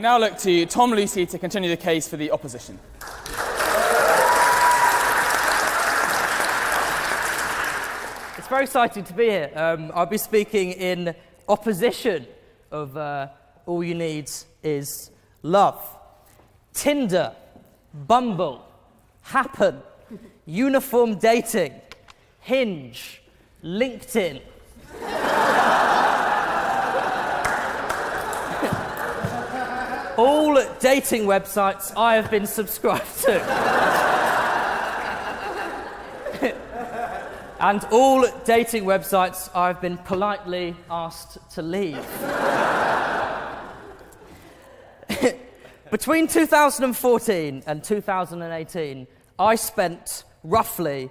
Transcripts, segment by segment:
now look to Tom Lucy to continue the case for the opposition. It's very exciting to be here. I'll be speaking in opposition of All You Need Is Love. Tinder, Bumble, Happen, Uniform Dating, Hinge, LinkedIn. All dating websites I have been subscribed to. And all dating websites I've been politely asked to leave. Between 2014 and 2018, I spent roughly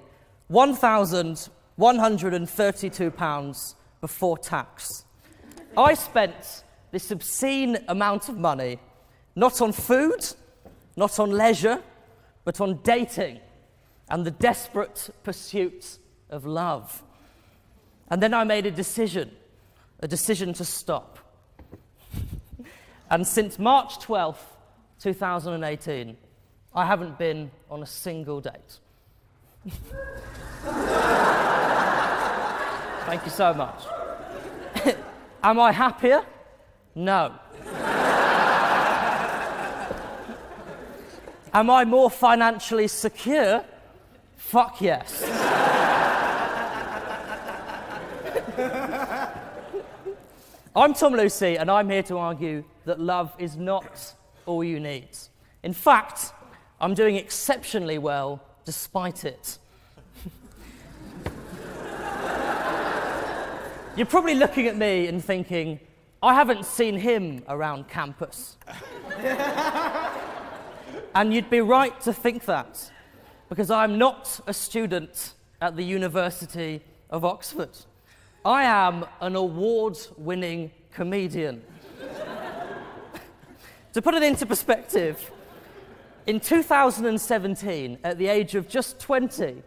£1,132 before tax. I spent this obscene amount of money not on food, not on leisure, but on dating and the desperate pursuit of love. And then I made a decision to stop. And since March 12th, 2018, I haven't been on a single date. Thank you so much. Am I happier? No. Am I more financially secure? Fuck yes. I'm Tom Lucy, and I'm here to argue that love is not all you need. In fact, I'm doing exceptionally well despite it. You're probably looking at me and thinking, I haven't seen him around campus. And you'd be right to think that, because I'm not a student at the University of Oxford. I am an award-winning comedian. To put it into perspective, in 2017, at the age of just 20,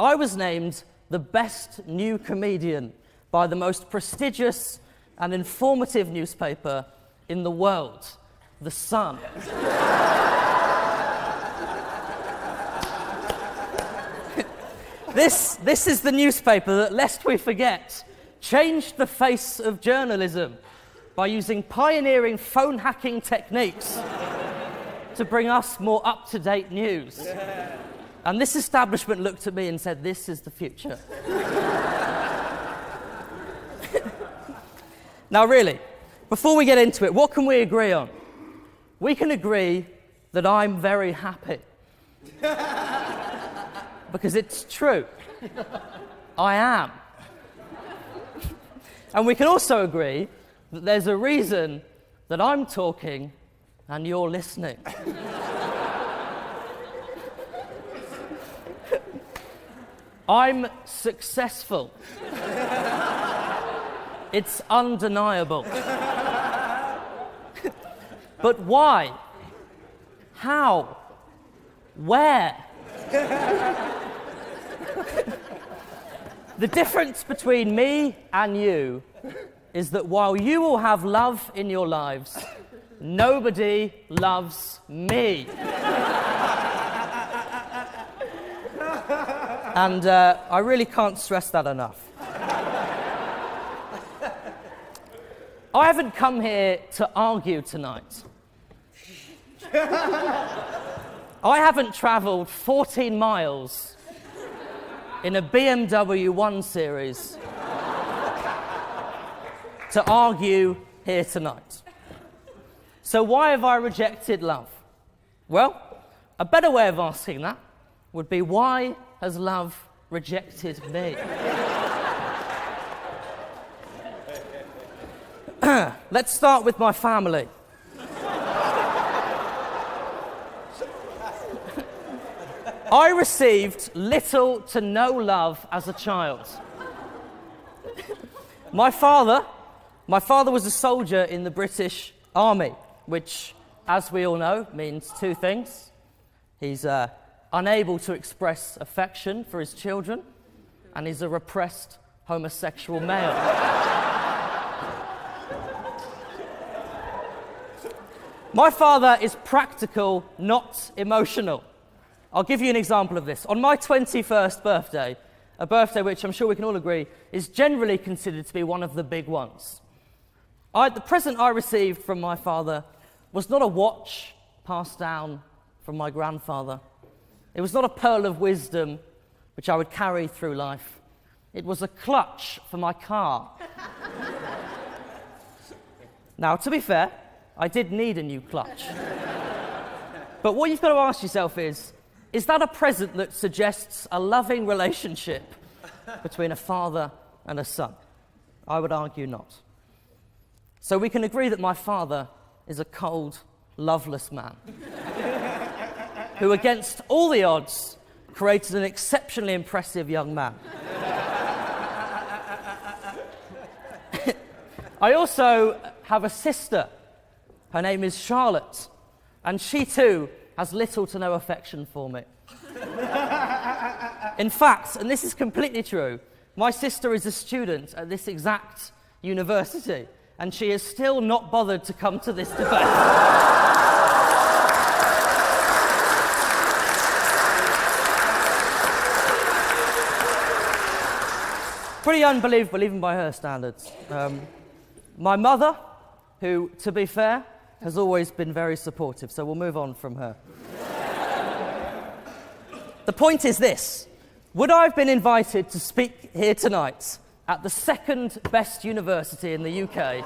I was named the best new comedian by the most prestigious and informative newspaper in the world, The Sun. This is the newspaper that, lest we forget, changed the face of journalism by using pioneering phone hacking techniques to bring us more up-to-date news. And this establishment looked at me and said, this is the future. Now really, before we get into it, what can we agree on? We can agree that I'm very happy. Because it's true. I am. And we can also agree that there's a reason that I'm talking and you're listening. I'm successful. It's undeniable. But why? How? Where? The difference between me and you is that while you all have love in your lives, nobody loves me. And I really can't stress that enough. I haven't come here to argue tonight. I haven't travelled 14 miles in a BMW 1 Series to argue here tonight. So why have I rejected love? Well, a better way of asking that would be, why has love rejected me? Let's start with my family. I received little to no love as a child. My father was a soldier in the British Army, which, as we all know, means two things. He's unable to express affection for his children, and he's a repressed homosexual male. My father is practical, not emotional. I'll give you an example of this. On my 21st birthday, a birthday which I'm sure we can all agree is generally considered to be one of the big ones, the present I received from my father was not a watch passed down from my grandfather. It was not a pearl of wisdom which I would carry through life. It was a clutch for my car. Now, to be fair, I did need a new clutch. But what you've got to ask yourself is that a present that suggests a loving relationship between a father and a son? I would argue not. So we can agree that my father is a cold, loveless man who, against all the odds, created an exceptionally impressive young man. I also have a sister. Her name is Charlotte, and she too has little to no affection for me. In fact, and this is completely true, my sister is a student at this exact university, and she has still not bothered to come to this debate. Pretty unbelievable, even by her standards. My mother, who, to be fair, has always been very supportive, so we'll move on from her. The point is this: would I have been invited to speak here tonight at the second best university in the UK?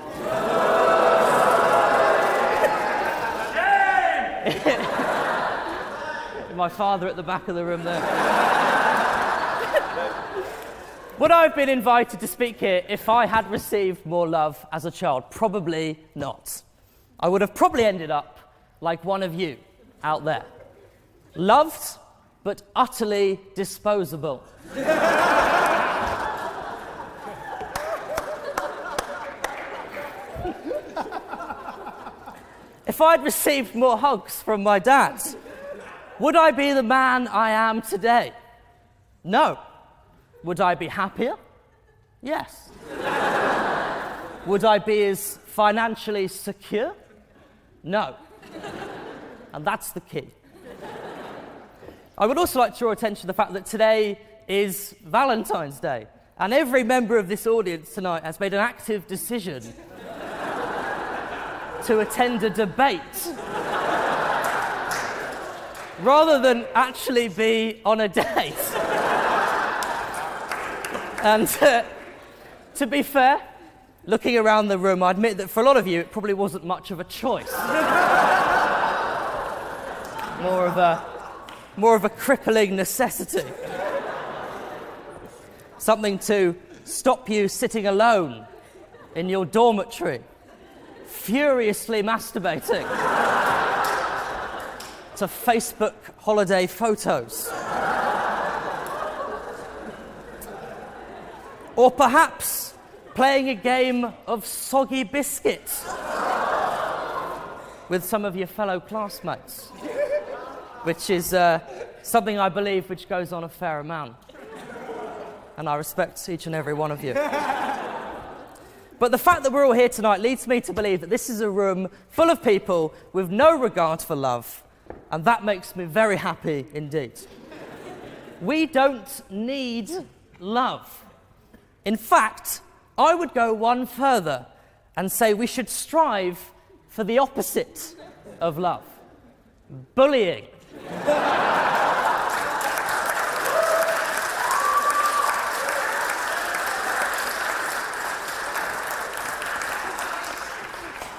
My father at the back of the room there. Would I have been invited to speak here if I had received more love as a child? Probably not. I would have probably ended up like one of you out there. Loved, but utterly disposable. If I'd received more hugs from my dad, would I be the man I am today? No. Would I be happier? Yes. Would I be as financially secure? No. And that's the key. I would also like to draw attention to the fact that today is Valentine's Day, and every member of this audience tonight has made an active decision to attend a debate rather than actually be on a date. And to be fair, looking around the room, I admit that for a lot of you, it probably wasn't much of a choice. More of a crippling necessity. Something to stop you sitting alone in your dormitory, furiously masturbating to Facebook holiday photos. Or perhaps playing a game of soggy biscuits with some of your fellow classmates, which is something I believe which goes on a fair amount. And I respect each and every one of you. But the fact that we're all here tonight leads me to believe that this is a room full of people with no regard for love, and that makes me very happy indeed. We don't need love. In fact, I would go one further and say we should strive for the opposite of love: bullying.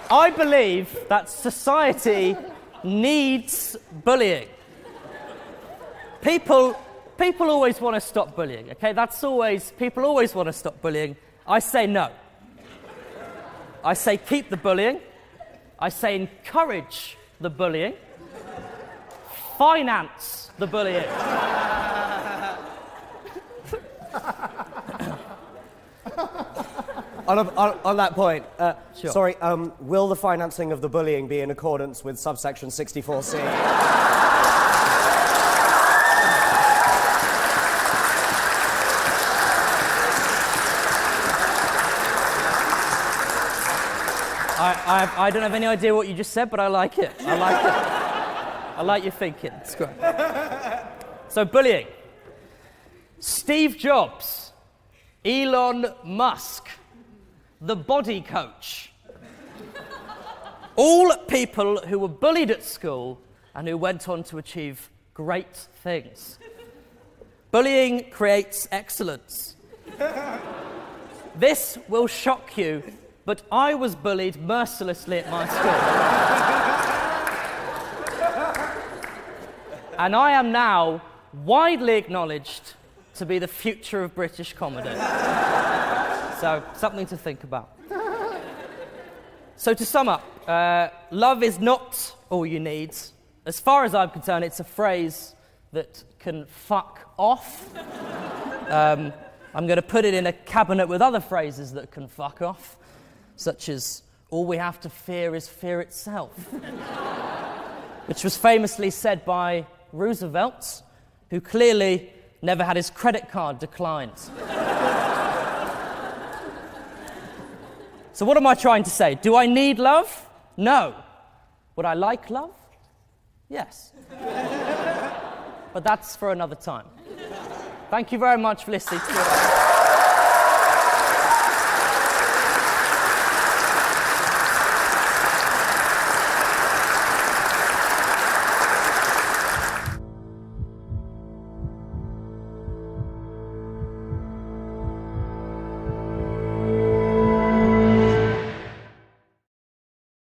I believe that society needs bullying. People always want to stop bullying, okay? People always want to stop bullying. I say no. I say keep the bullying. I say encourage the bullying. Finance the bullying. On that point, Sure. sorry, will the financing of the bullying be in accordance with subsection 64C? I don't have any idea what you just said, but I like it. I like it. I like your thinking. It's great. So, bullying. Steve Jobs, Elon Musk, the body coach. All people who were bullied at school and who went on to achieve great things. Bullying creates excellence. This will shock you, but I was bullied mercilessly at my school. And I am now widely acknowledged to be the future of British comedy. So, something to think about. So to sum up, love is not all you need. As far as I'm concerned, it's a phrase that can fuck off. I'm going to put it in a cabinet with other phrases that can fuck off, such as, all we have to fear is fear itself, which was famously said by Roosevelt, who clearly never had his credit card declined. So what am I trying to say? Do I need love? No. Would I like love? Yes. But that's for another time. Thank you very much for listening to it.